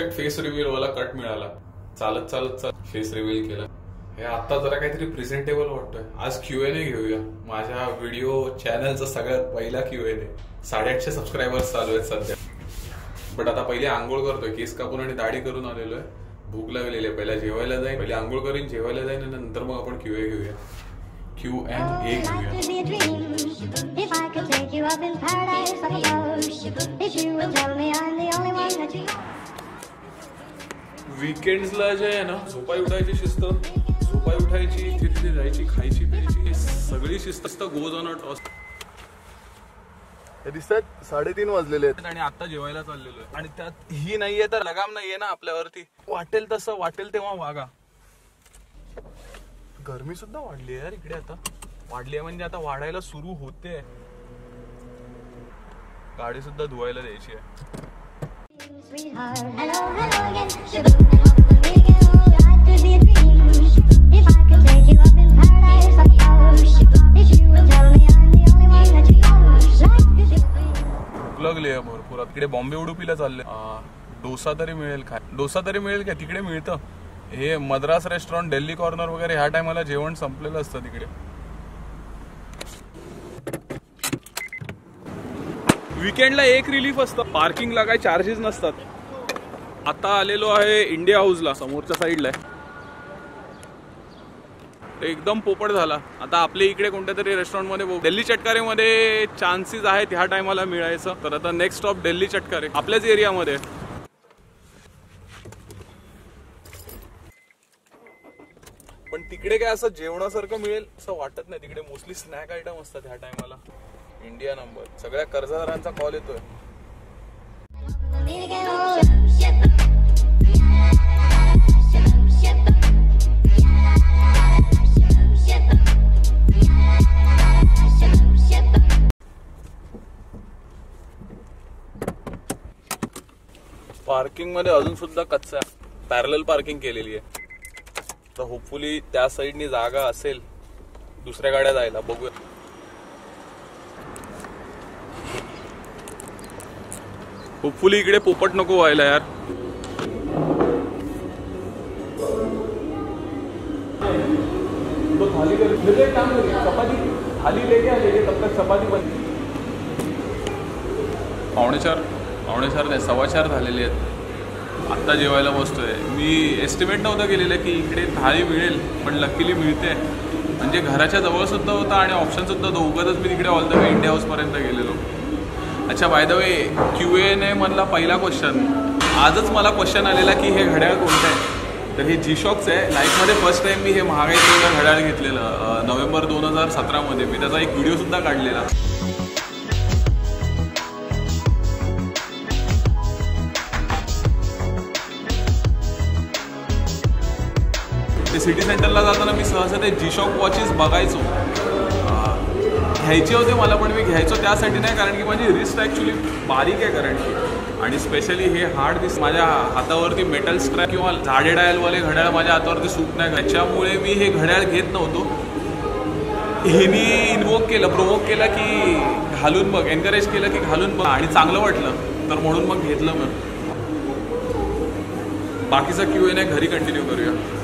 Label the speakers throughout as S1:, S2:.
S1: Perfect face reveal वाला cut मिळाला. चालत चालत फेस रिव्हील केला. हे आता जरा काहीतरी प्रेझेंटेबल वाटतोय. आज Q&A घेऊया. माझ्या व्हिडिओ चॅनलचा सगळ्यात पहिला Q&A. 850 सबस्क्रायबर्स चालू आहेत सध्या. बट आता पहिले आंघोळ करतोय, केस कापून आणि दाढी करून आलेलो आहे. भूक लागलेली आहे. पहिला जेवायला जाईन, पहिले आंघोळ करीन, जेवायला जाईन आणि नंतर मग आपण Q&A घेऊया. वीकेंड्सला जे आहे ना, झोपाई उठायची शिस्त, झोपाई उठायची, तिथे जायची, खायची प्यायची, सगळी शिस्त गोज ऑन अ टॉस.
S2: हे दिसतात 3:30 वाजलेले आहेत
S1: आणि आता जेवायला चाललेलो आहे. आणि त्यात ही नाहीये तर लगाम नाहीये ना आपल्यावरती. वाटेल तसं वाटेल तेव्हा वागा. गरमी सुद्धा वाढली आहे यार इकडे. आता वाढली आहे म्हणजे आता वाढायला सुरू होते. गाडी सुद्धा धुवायला द्यायची आहे. लागली आहे भरपूर. तिकडे बॉम्बे उडुपीला चालले. डोसा तरी मिळेल काय? डोसा तरी मिळेल काय? तिकडे मिळतं. हे मद्रास रेस्टॉरंट, दिल्ली कॉर्नर वगैरे ह्या टायमाला जेवण संपलेलं असतं तिकडे. वीकेंडला एक रिलीफ असतं, पार्किंगला काही चार्जेस नसतात. आता आलेलो आहे इंडिया हाऊसला, समोरच्या साईडला आहे. एकदम पोपट झाला. आता आपल्या इकडे कोणत्या तरी रेस्टॉरंटमध्ये, दिल्ली चटकारेमध्ये चान्सेस आहेत ह्या टायमाला मिळायचं. तर आता नेक्स्ट स्टॉप दिल्ली चटकारे, आपल्याच एरियामध्ये. पण तिकडे काय असं जेवणासारखं मिळेल असं वाटत नाही. तिकडे मोस्टली स्नॅक आयटम असतात ह्या टायमाला. India number. सगळ्या कर्जदारांचा कॉल येतोय. पार्किंग मध्ये अजून सुद्धा कच्चा पॅरलल पार्किंग केलेली आहे. तर होपफुली त्या साईडनी जागा असेल दुसऱ्या गाड्या जायला. बघूया. होपफुली इकडे पोपट नको व्हायला यार. तो थाली चपाती थाली लेके आले तब तक चपाती बनली. 3:45 नाही 4:15 झालेले आहेत. आत्ता जेवायला बसतोय. मी एस्टिमेट नव्हतं केलेलं की इकडे थाळी मिळेल, पण लकीली मिळते. म्हणजे घराच्या जवळ सुद्धा होता आणि ऑप्शन सुद्धा होतं. उगाचच मी तिकडे ऑल द वे इंडिया हाऊसपर्यंत गेलेलो. अच्छा, बाय द वे Q&A मधला पहिला क्वेश्चन. आजच मला क्वेश्चन आलेला की हे घड्याळ कोणतं आहे. तर हे G-Shockचं आहे. लाईफमध्ये फर्स्ट टाइम मी हे महागाईचं घड्याळ घेतलेलं नोव्हेंबर 2017 मध्ये. मी त्याचा एक व्हिडिओ सुद्धा काढलेला. ते सिटी सेंटरला जाताना मी सहसा ते G-Shock वॉचेस बघायचो. घ्यायचे होते मला, पण मी घ्यायचो त्यासाठी नाही कारण की माझी रिस्ट ॲक्च्युली बारीक आहे करंटली. आणि स्पेशली हे हार्ड दिस माझ्या हातावरती मेटल स्ट्रॅप किंवा झाडे डायलवाले घड्याळ माझ्या हातावरती सूट नाही. त्याच्यामुळे मी हे घड्याळ घेत नव्हतो. हेनी इन्वोक केलं, प्रोवोक केला की घालून बघ, एनकरेज केलं की घालून बघ, आणि चांगलं वाटलं तर म्हणून मग घेतलं. मग बाकीचा Q&A घरी कंटिन्यू करूया.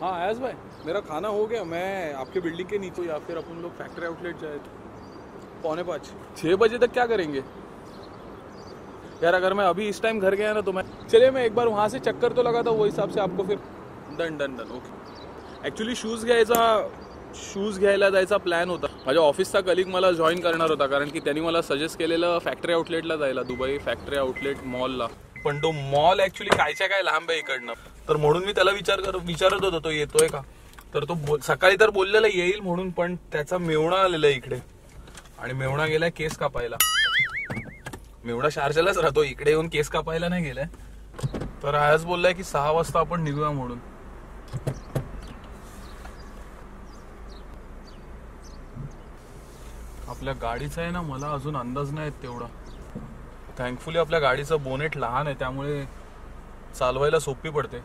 S1: हाँ आयाज भाई, मेरा खाना हो गया. मैं आपके बिल्डिंग के नीचे या फिर अपन लोग फैक्ट्री आउटलेट जाए. 4:45 6 बजे तक क्या करेंगे यार? अगर मैं अभी इस टाइम घर गया ना तो मैं चलिए मैं एक बार वहाँ से चक्कर तो लगा था, वो हिसाब से आपको फिर डन ओके. ॲक्च्युली शूज घ्यायला जायचा प्लॅन होता. माझ्या ऑफिसचा कलिग मला जॉईन करणार होता कारण की त्यांनी मला सजेस्ट केलेलं फॅक्टरी आउटलेटला जायला, दुबई फॅक्टरी आउटलेट मॉलला. पण तो मॉल ॲक्च्युली कायच्या काय लांब आहे इकडनं. तर म्हणून मी त्याला विचारत होतो तो येतोय का. तर तो सकाळी तर बोललेला येईल म्हणून, पण त्याचा मेवणा आलेला इकडे आणि मेवणा गेलाय केस कापायला. मेवणा शारजालाच राहतो, इकडे येऊन केस कापायला नाही गेलाय. तर आज बोललाय की 6 वाजता आपण निघूया म्हणून. आपल्या गाडीचा आहे ना, मला अजून अंदाज नाही तेवढा. थँकफुली आपल्या गाडीचं बोनेट लहान आहे त्यामुळे चालवायला सोपी पडते.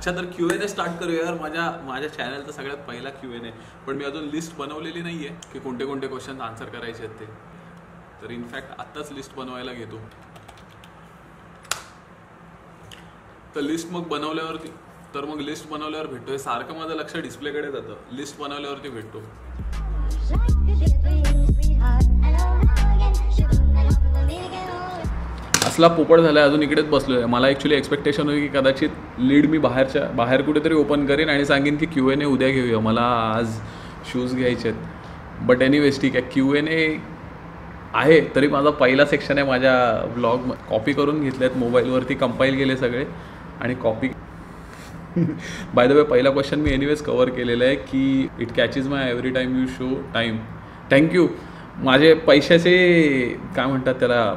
S1: अच्छा, तर Q&A स्टार्ट करूया यार. माझ्या चॅनलचा सगळ्यात पहिला Q&A. पण मी अजून लिस्ट बनवलेली नाही आहे की कोणते कोणते क्वेश्चन आन्सर करायचे आहेत ते. तर इनफॅक्ट आत्ताच लिस्ट बनवायला घेतो. तर लिस्ट मग बनवल्यावर भेटतो. सारखं माझं लक्ष डिस्प्लेकडे जातं. लिस्ट बनवल्यावरती भेटतो. असला पोपट झाला अजून इकडेच बसलो आहे. मला ॲक्च्युली एक्सपेक्टेशन होती की कदाचित लीड मी बाहेर कुठेतरी ओपन करेन आणि सांगेन की Q&A उद्या घेऊया, मला आज शूज घ्यायचे आहेत. बट एनिवेज ठीक आहे, Q&A आहे. तरी माझा पहिला सेक्शन आहे माझ्या ब्लॉग. कॉपी करून घेतले आहेत मोबाईलवरती, कंपाईल केले सगळे आणि कॉपी. बाय द वे पहिला क्वेश्चन मी एनिवेज कवर केलेला आहे की it catches my every time you show time. Thank you. माझे पैशाचे काय म्हणतात त्याला.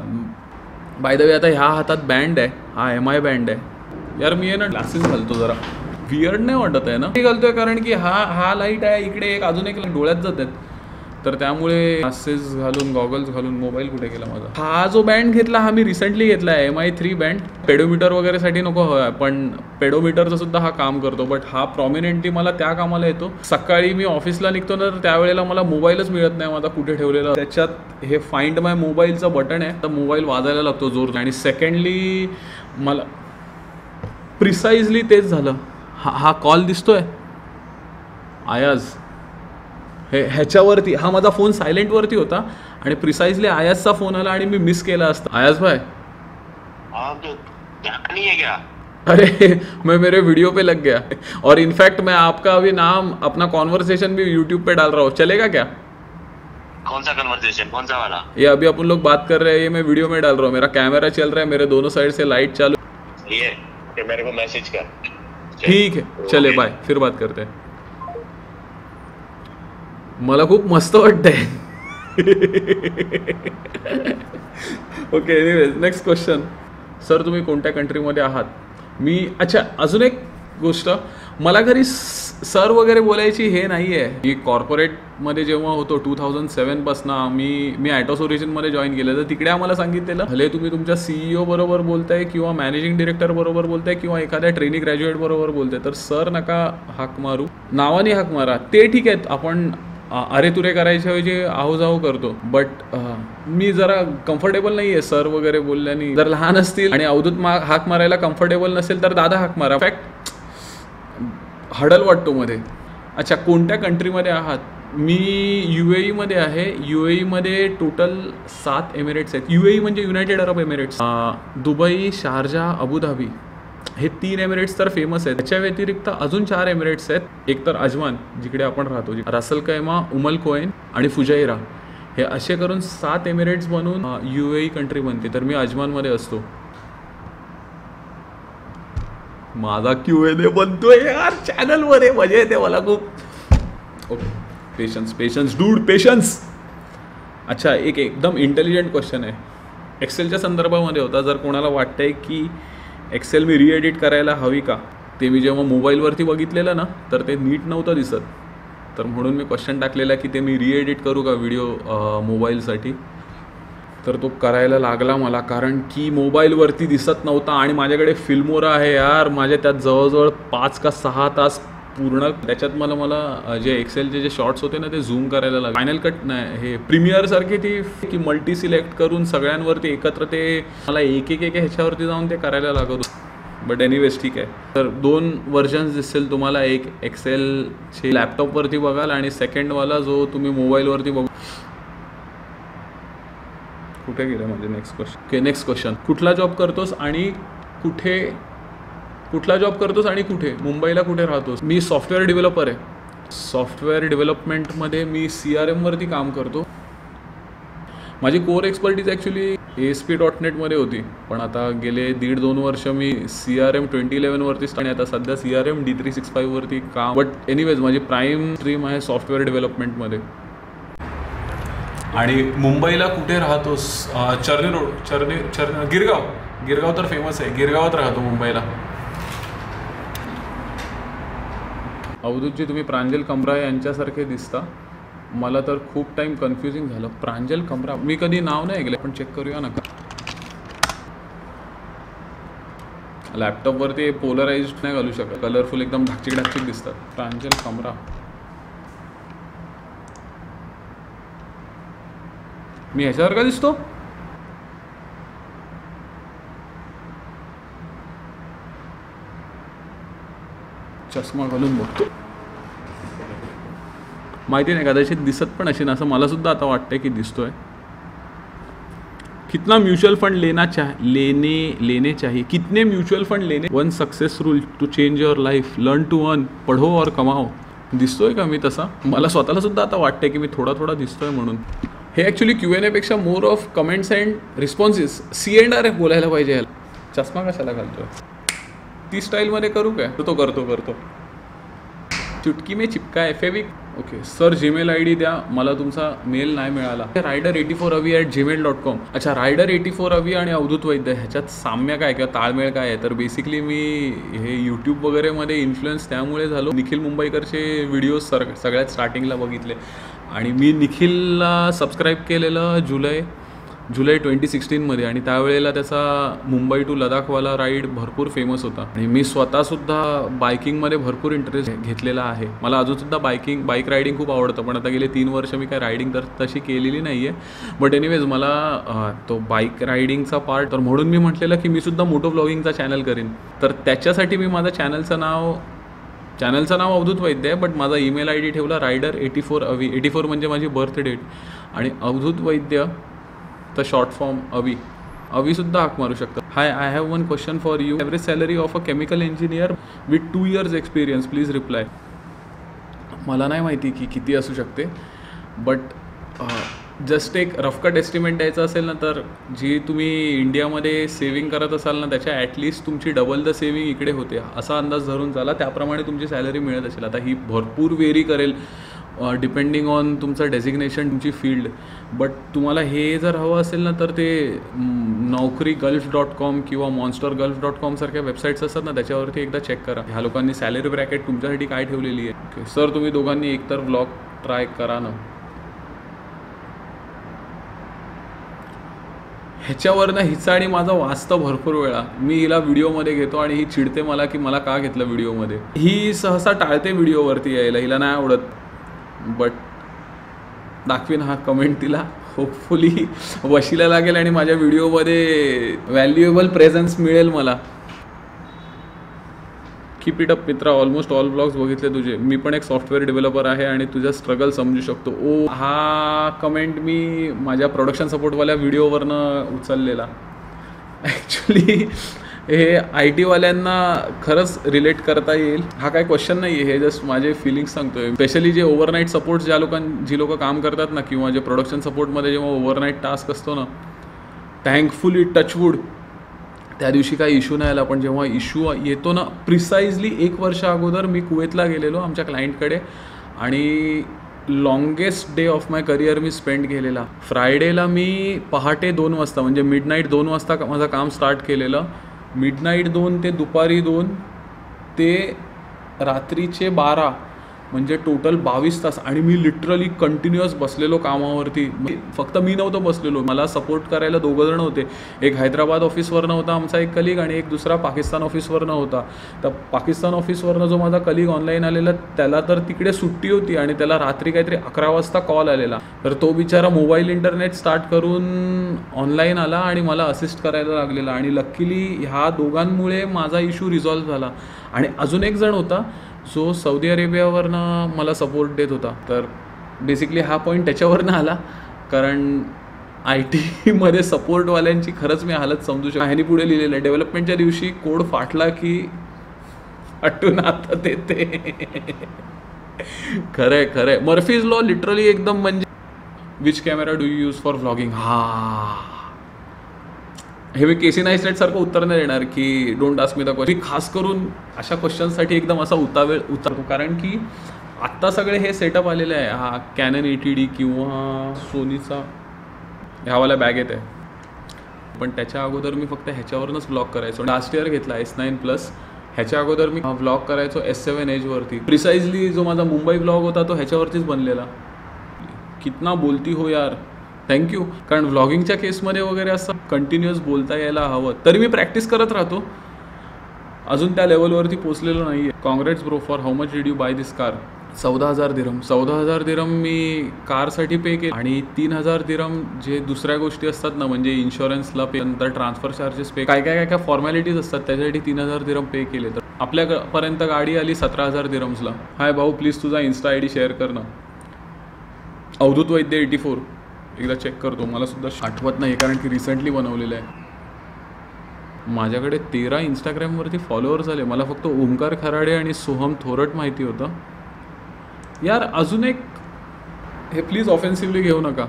S1: बाय द वे आता ह्या हातात बँड आहे, हा MI बँड आहे यार. मी आहे ना ग्लासेस घालतो, जरा वियर्ड नाही वाटत आहे ना. मी घालतोय कारण की हा लाईट आहे इकडे, अजून एक डोळ्यात जात आहेत, तर त्यामुळे ग्लासेस घालून गॉगल्स घालून. मोबाईल कुठे गेला माझा. हा जो बँड घेतला हा मी रिसेंटली घेतला आहे, MI 3 बँड. पेडोमीटर वगैरेसाठी नको हवा, पण पेडोमीटरचं सुद्धा हा काम करतो. बट हा प्रॉमिनेंटली मला त्या कामाला येतो. सकाळी मी ऑफिसला निघतो ना, तर त्यावेळेला मला मोबाईलच मिळत नाही माझा कुठे ठेवलेला. त्याच्यात हे फाइंड माय मोबाईलचं बटन आहे, तर मोबाईल वाजायला लागतो जोर. आणि सेकंडली मला प्रिसाइजली तेच झालं. हा कॉल दिसतोय आयाज, ह्याच्यावरती हा माझा फोन सायलेंटवरती होता आणि प्रिसाइजली आयाजचा फोन आला आणि मी मिस केला असता. आयाज भाई,
S3: तो नहीं है क्या?
S1: अरे मैं मेरे वीडियो पे लग गया और इनफैक्ट मैं आपका अभी नाम अपना कॉन्वर्सेशन भी यूट्यूब पे डाल रहा हूँ, चलेगा क्या?
S3: कौन सा कन्वर्सेशन, कौन सा वाला?
S1: ये अभी अपन लोग बात कर रहे हैं, ये मैं वीडियो में डाल रहा हूँ. मेरा कैमरा चल रहा है, मेरे दोनों साइड से लाइट चालू.
S3: ये कि मेरे को मैसेज कर.
S1: ठीक है, चले बाय, फिर बात करते हैं. मला खूप मस्त वाटतंय. Okay, anyways next question. Sir तुम्ही कोणत्या कंट्रीमध्ये आहात? मी अच्छा, अजून एक गोष्ट, मला घरी सर वगैरे बोलायची हे नाही आहे. मी कॉर्पोरेटमध्ये जेव्हा होतो 2007पासनं मी ॲटोस ओरिजिनमध्ये जॉईन केलं, तर तिकडे आम्हाला सांगितलेलं भले तुम्ही तुमच्या CEO बरोबर बोलताय किंवा मॅनेजिंग डिरेक्टर बरोबर बोलताय किंवा एखाद्या ट्रेनिंग ग्रॅज्युएट बरोबर बोलताय, तर सर नका हाक मारू, नावाने हाक मारा. ते ठीक आहेत, आपण अरे तुरे करायच्या ऐवजी आहो जाऊ करतो. बट मी जरा कम्फर्टेबल नाही आहे सर वगैरे बोलल्याने. जर लहान असतील आणि अवधूत हाक मारायला कम्फर्टेबल नसेल तर दादा हाक मारा. फॅक्ट हडल वाटतो मध्ये. अच्छा, कोणत्या कंट्रीमध्ये आहात? मी UAE मध्ये आहे. UAE मध्ये टोटल 7 एमिरेट्स आहेत. UAE म्हणजे United Arab Emirates. Dubai, Sharjah, Abu Dhabi हे 3 एमिरेट्स तर फेमस आहेत. त्याच्या व्यतिरिक्त अजून 4 एमिरेट्स आहेत. एक तर अजमान जिकडे आपण राहतो, रासल कैमा, उमल कोएन आणि फुजैरा. हे असे करून 7 एमिरेट्स बनवून UAE कंट्री बनते. तर मी अजमानमध्ये असतो. माझा Q&A बनतोय यार चॅनलवर, मजा येते मला खूप. Okay, patience dude, patience. अच्छा, एक एकदम इंटेलिजंट क्वेश्चन आहे, एक्सेलच्या संदर्भामध्ये होता. जर कोणाला वाटतंय की एक्सेल मी रिएडिट करायला हवी का, ते मी जेव्हा मोबाईलवरती बघितलेलं ना, तर ते नीट नव्हतं दिसत. तर म्हणून मी क्वेश्चन टाकलेला की ते मी रिएडिट करू का व्हिडिओ मोबाईलसाठी. तर तो करायला लागला मला, कारण की मोबाईलवरती दिसत नव्हता आणि माझ्याकडे फिल्मोरा आहे यार. माझ्या त्यात जवळजवळ 5 का 6 तास पूर्ण. त्याच्यात मला जे एक्सेलचे जे शॉर्ट्स होते ना, ते झूम करायला लागले. फायनल कट नाही, हे प्रीमियरसारखी ती की मल्टी सिलेक्ट करून सगळ्यांवरती एकत्र ते मला एक ह्याच्यावरती जाऊन ते करायला लागत होतं. बट एनिवेज ठीक आहे. तर 2 व्हर्जन्स दिसेल तुम्हाला. एक एक्सेलचे लॅपटॉपवरती बघाल आणि सेकंडवाला जो तुम्ही मोबाईलवरती बघू. कुठे गेलं माझे next question. Okay, next question. कुठला जॉब करतोस आणि कुठे? मुंबईला कुठे राहतोस? मी सॉफ्टवेअर डेव्हलपर आहे. सॉफ्टवेअर डेव्हलपमेंटमध्ये मी CRM वरती काम करतो. माझी कोर एक्सपर्टीज ॲक्च्युली ASP.NET होती, पण आता गेले 1.5-2 वर्ष मी CRM 2011 वरती आणि आता सध्या CRM D365 वरती काम. बट एनिवेज माझी प्राईम स्ट्रीम आहे सॉफ्टवेअर डेव्हलपमेंटमध्ये. आणि मुंबईला कुठे राहतोस? चर्नी रोड, गिरगाव तर फेमस आहे. गिरगावात राहतो मुंबईला. अवधूतजी तुम्ही प्रांजल कमरा यांच्यासारखे दिसता. मला तर खूप टाईम कन्फ्युजिंग झालं. प्रांजल कमरा मी कधी नाव नाही ऐकलं, पण चेक करूया नका. लॅपटॉपवरती पोलराइज नाही घालू शकत, कलरफुल एकदम ढाकचिक ढाकचिक दिसतात. प्रांजल कमरा, मी ह्याच्यावर का दिसतो? चष्मा घालून बघतो. माहिती नाही, कदाचित दिसत पण असेल असं मला सुद्धा आता वाटतंय की दिसतोय. कितना म्यूचुअल फंड लेने चाहिए, कितने म्यूचुअल फंड लेने, one success rule to change your life, learn to earn, पढो और कमाओ. दिसतोय का मी तसा? मला स्वतःला सुद्धा आता वाटतंय की मी थोडा थोडा दिसतोय म्हणून. हे ॲक्च्युली Q&A पेक्षा more of comments and responses. C&R बोलायला पाहिजे याला. चष्मा कशाला घालतोय? ती स्टाईलमध्ये करू काय? तो करतो. चुटकी में चिपका है फेविक. ओके सर, जीमेल ID द्या, मला तुमचा मेल नाही मिळाला. rider84avi@gmail.com. अच्छा, rider84avi आणि अवधूत वैद्य ह्याच्यात साम्य काय किंवा ताळमेळ काय आहे? तर बेसिकली मी हे यूट्यूब वगैरेमध्ये इन्फ्लुएन्स त्यामुळे झालो. निखिल मुंबईकरचे व्हिडिओज सगळ्यात स्टार्टिंगला बघितले आणि मी निखिलला सबस्क्राईब केलेलं जुलै 2016 आणि त्यावेळेला त्याचा मुंबई टू लडाखवाला राईड भरपूर फेमस होता आणि मी स्वतःसुद्धा बायकिंगमध्ये भरपूर इंटरेस्ट घेतलेला आहे. मला अजूनसुद्धा बाईक रायडिंग खूप आवडतं, पण आता गेले 3 वर्ष मी काय रायडिंग तर तशी केलेली नाही आहे. बट एनिवेज मला तो बाईक रायडिंगचा पार्ट, तर म्हणून मी म्हटलेलं की मी सुद्धा मोटो ब्लॉगिंगचा चॅनल करीन. तर त्याच्यासाठी मी माझं चॅनलचं नाव अवधूत वैद्य आहे, बट माझा ईमेल ID ठेवला rider84avi. 84 म्हणजे माझी बर्थ डेट आणि अवधूत वैद्य तर शॉर्ट फॉर्म अवीसुद्धा हाक मारू शकतात. Hi, I have one question for you. Average salary of a chemical engineer with 2 years experience, please reply. मला नाही माहिती की किती असू शकते, बट जस्ट एक रफकट एस्टिमेट द्यायचं असेल ना, तर जी तुम्ही इंडियामध्ये सेविंग करत असाल ना, त्याच्या ॲटलिस्ट तुमची डबल द सेविंग इकडे होते असा अंदाज धरून चाला. त्याप्रमाणे तुमची सॅलरी मिळत असेल. आता ही भरपूर वेरी करेल डिपेंडिंग ऑन तुमचं डेझिग्नेशन, तुमची फील्ड. बट तुम्हाला हे जर हवं असेल ना, तर ते naukri.gulf.com किंवा monstergulf.com सारख्या वेबसाईट्स असतात ना, त्याच्यावरती एकदा चेक करा. ह्या लोकांनी सॅलरी ब्रॅकेट तुमच्यासाठी काय ठेवलेली आहे. ओके सर, तुम्ही दोघांनी एकतर व्लॉग ट्राय करा ना. ह्याच्यावरनं हिचा आणि माझं वाचतं भरपूर वेळा. मी हिला व्हिडिओमध्ये घेतो आणि ही चिडते मला की मला का घेतलं व्हिडिओमध्ये. ही सहसा टाळते व्हिडिओवरती यायला, हिला नाही आवडत. बट दाखवीन हा कमेंट तिला, होपफुली वशीला लागेल आणि माझ्या व्हिडिओमध्ये व्हॅल्युएबल प्रेझन्स मिळेल मला. कीप इट अप मित्रा, ऑलमोस्ट ऑल ब्लॉग्स बघितले तुझे. मी पण एक सॉफ्टवेअर डेव्हलपर आहे आणि तुझा स्ट्रगल समजू शकतो. हा कमेंट मी माझ्या प्रोडक्शन सपोर्टवाल्या व्हिडिओवरनं उचललेला. ॲक्च्युली हे IT वाल्यांना खरंच रिलेट करता येईल. हा काय क्वेश्चन नाही आहे, हे जस्ट माझे फिलिंग्स सांगतोय. स्पेशली जे ओव्हरनाईट सपोर्ट जी लोक काम करतात ना, किंवा जे प्रोडक्शन सपोर्टमध्ये जेव्हा ओव्हरनाईट टास्क असतो ना, थँकफुली टचवूड त्या दिवशी काही इश्यू नाही आला. पण जेव्हा इश्यू येतो ना, प्रिसाइजली 1 वर्ष अगोदर मी कुवेतला गेलेलो आमच्या क्लायंटकडे आणि longest day of my career me spend केलेला. फ्रायडेला मी पहाटे 2 वाजता म्हणजे मिडनाईट 2 वाजता माझं काम स्टार्ट केलेलं. मिडनाईट 2 ते दुपारी 2 ते रात्रीचे 12 म्हणजे टोटल 22 तास. आणि मी लिटरली कंटिन्युअस बसलेलो कामावरती. फक्त मी नव्हतो बसलेलो, मला सपोर्ट करायला 2 जण होते. एक हैदराबाद ऑफिसवरनं होता आमचा एक कलिग आणि एक दुसरा पाकिस्तान ऑफिसवरनं होता. तर पाकिस्तान ऑफिसवरनं जो माझा कलिग ऑनलाईन आलेला, त्याला तर तिकडे सुट्टी होती आणि त्याला रात्री काहीतरी 11 वाजता कॉल आलेला. तर तो बिचारा मोबाईल इंटरनेट स्टार्ट करून ऑनलाईन आला आणि मला असिस्ट करायला लागलेला. आणि लकीली ह्या दोघांमुळे माझा इश्यू रिझॉल्व्ह झाला. आणि अजून एक जण होता जो सौदी अरेबियावरनं मला सपोर्ट देत होता. तर बेसिकली हा पॉईंट त्याच्यावरनं आला, कारण IT सपोर्टवाल्यांची खरंच मी हालत समजू शकतो. ह्यानी पुढे लिहिलेलं आहे, डेव्हलपमेंटच्या दिवशी कोड फाटला की फाटून हातात येते. खरंय. मर्फीज लॉ लिटरली एकदम म्हणजे. Which camera do you use for vlogging. हे मी केसी नाईस्टेट सारखं उत्तर नाही देणार की don't ask me the question. मी खास करून अशा क्वेश्चनसाठी एकदम असा उतरतो, कारण की आत्ता सगळे हे सेटअप आलेले आहे. हा कॅनन ATD किंवा सोनीचा ह्यावाला बॅग येत आहे. पण त्याच्या अगोदर मी फक्त ह्याच्यावरूनच ब्लॉग करायचो. लास्ट इयर घेतला S9+. ह्याच्या अगोदर मी ब्लॉग करायचो S7 Edgeवरती. प्रिसाइजली जो माझा मुंबई ब्लॉग होता तो ह्याच्यावरतीच बनलेला. कितना बोलती हो यार. थँक्यू. कारण व्लॉगिंगच्या केसमध्ये वगैरे असं कंटिन्युअस बोलता यायला हवं. तरी मी प्रॅक्टिस करत राहतो. अजून त्या लेवलवरती पोचलेलो नाही आहे. Congrats bro for how much did you buy this car. 14,000 दिरम. 14,000 दिरम मी कारसाठी पे केले आणि 3,000 दिरम जे दुसऱ्या गोष्टी असतात ना, म्हणजे इन्शुरन्सला पे, नंतर ट्रान्सफर चार्जेस पे, काय काय काय काय फॉर्मॅलिटीज असतात त्याच्यासाठी 3,000 दिरम पे केले. तर आपल्यापर्यंत गाडी आली 17,000 दिरम्सला. हाय भाऊ, प्लीज तुझा इन्स्टा आय डी शेअर कर ना. अवधूत वैद्य 84. एकदा चेक करतो, मला सुद्धा आठवत नाही कारण की रिसेंटली बनवलेलं आहे. माझ्याकडे 13 इंस्टाग्रामवरती फॉलोअर्स आले. मला फक्त ओमकार खराडे आणि सोहम थोरट माहिती होतं. यार अजून एक, हे प्लीज ऑफेन्सिव्हली घेऊ नका,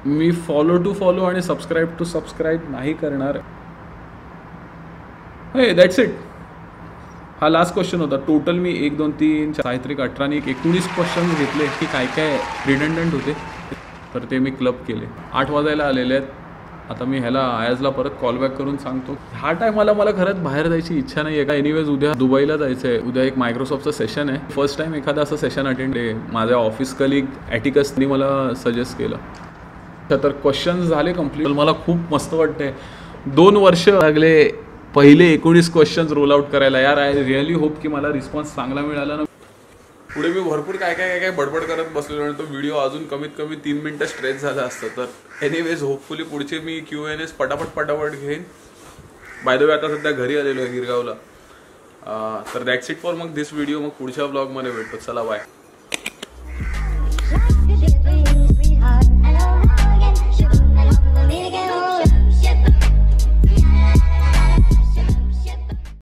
S1: मी फॉलो टू फॉलो आणि सबस्क्राईब टू सबस्क्राईब नाही करणार. हे दॅट्स इट. हा लास्ट क्वेश्चन होता. टोटल मी 1 2 3 काहीतरी 18 आणि 19 क्वेश्चन घेतले की काय काय रिडंडंट होते, तर ते मी क्लब केले. 8 वाजायला आलेले आहेत. आता मी ह्याला आयाजला परत कॉल बॅक करून सांगतो. ह्या टायमाला मला खरंच बाहेर जायची इच्छा नाही आहे का. एनिवेज उद्या दुबईला जायचं आहे. उद्या एक मायक्रोसॉफ्टचं सेशन आहे. फर्स्ट टाईम एखादा असं सेशन अटेंड आहे. माझ्या ऑफिस कलिग ॲटिकसनी मला सजेस्ट केलं. तर क्वेश्चन्स झाले कम्प्लीट. मला खूप मस्त वाटतंय. 2 वर्ष लागले पहिले 19 क्वेश्चन्स रोल आउट करायला. यार आय रिअली होप की मला रिस्पॉन्स चांगला मिळाला ना. पुढे मी भरपूर काय काय काय काय बडबड करत बसलेलो आणि तो व्हिडिओ अजून कमीत कमी 3 मिनटं स्ट्रेच झाला असतं. तर एनिवेज होपफुली पुढचे मी Q&As पटापट घेईन. बाय द वे आता सध्या घरी आलेलो आहे गिरगावला. तर दॅट्स इट फॉर मग दिस व्हिडिओ. मग पुढच्या ब्लॉगमध्ये भेटतो. चला बाय.